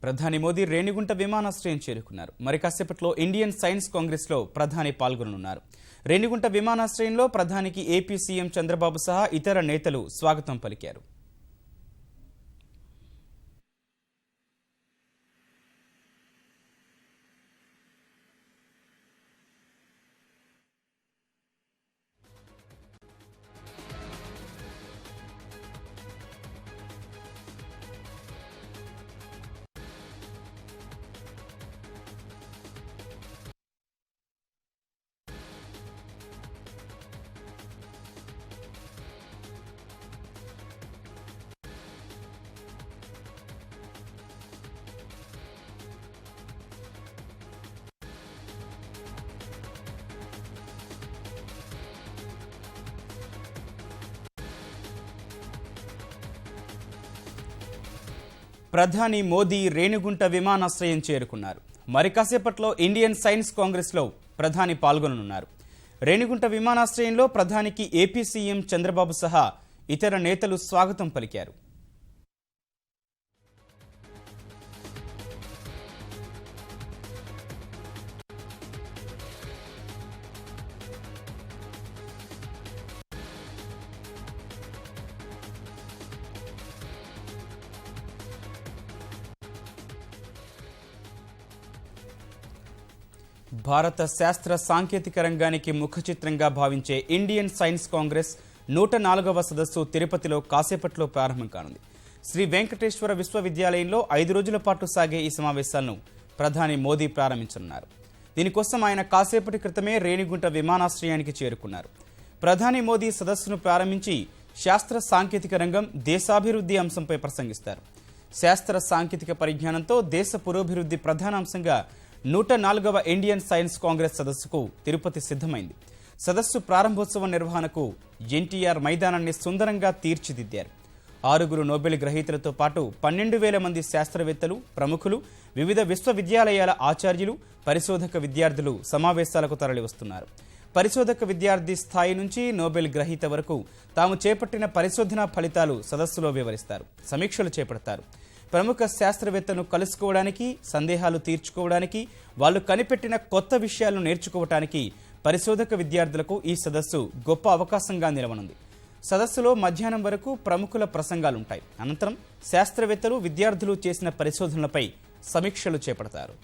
ప్రధాని మోదీ రేణిగుంట విమానాశ్రయం చేరుకున్నారు. మరి కాసేపట్లో ఇండియన్ సైన్స్ కాంగ్రెస్ లో ప్రధాని పాల్గొననున్నారు. రేణిగుంట విమానాశ్రయంలో ప్రధానికి ఏపీ సీఎం చంద్రబాబు సహా ఇతర నేతలు స్వాగతం పలికారు. ప్రధాని మోదీ రేణిగుంట విమానాశ్రయం చేరుకున్నారు. మరి కాసేపట్లో ఇండియన్ సైన్స్ కాంగ్రెస్ లో ప్రధాని పాల్గొననున్నారు. రేణిగుంట విమానాశ్రయంలో ప్రధానికి ఏపీ సీఎం చంద్రబాబు సహా ఇతర నేతలు స్వాగతం పలికారు. భారత శాస్త్ర సాంకేతిక రంగానికి ముఖచిత్రంగా భావించే ఇండియన్ సైన్స్ కాంగ్రెస్ 104వ సదస్సు తిరుపతిలో కాసేపట్లో ప్రారంభం కానుంది. శ్రీ వెంకటేశ్వర విశ్వవిద్యాలయంలో 5 రోజుల పాటు సాగే ఈ సమావేశాలను ప్రధాని మోదీ ప్రారంభించనున్నారు. దీనికోసం ఆయన కాసేపటి క్రితమే రేణిగుంట విమానాశ్రయానికి చేరుకున్నారు. ప్రధాని మోదీ సదస్సును ప్రారంభించి శాస్త్ర సాంకేతిక రంగం, దేశాభివృద్ధి అంశంపై ప్రసంగిస్తారు. శాస్త్ర సాంకేతిక పరిజ్ఞానంతో దేశ పురోభివృద్ధి ప్రధాన అంశంగా 104వ ఇండియన్ సైన్స్ కాంగ్రెస్ సదస్సుకు తిరుపతి సిద్ధమైంది. సదస్సు ప్రారంభోత్సవ నిర్వహణకు ఎన్టీఆర్ మైదానాన్ని సుందరంగా తీర్చిదిద్దారు. 6 నోబెల్ గ్రహీతలతో పాటు 12,000 మంది శాస్త్రవేత్తలు, ప్రముఖులు, వివిధ విశ్వవిద్యాలయాల ఆచార్యులు, పరిశోధక విద్యార్థులు సమావేశాలకు తరలివస్తున్నారు. పరిశోధక విద్యార్థి స్థాయి నుంచి నోబెల్ గ్రహీత వరకు తాము చేపట్టిన పరిశోధనా ఫలితాలు సదస్సులో వివరిస్తారు, సమీక్షలు చేపడతారు. ప్రముఖ శాస్త్రవేత్తను కలుసుకోవడానికి, సందేహాలు తీర్చుకోవడానికి, వాళ్ళు కనిపెట్టిన కొత్త విషయాలను నేర్చుకోవడానికి పరిశోధక విద్యార్థులకు ఈ సదస్సు గొప్ప అవకాశంగా నిలవనుంది. సదస్సులో మధ్యాహ్నం వరకు ప్రముఖుల ప్రసంగాలుంటాయి. అనంతరం శాస్త్రవేత్తలు, విద్యార్థులు చేసిన పరిశోధనలపై సమీక్షలు చేపడతారు.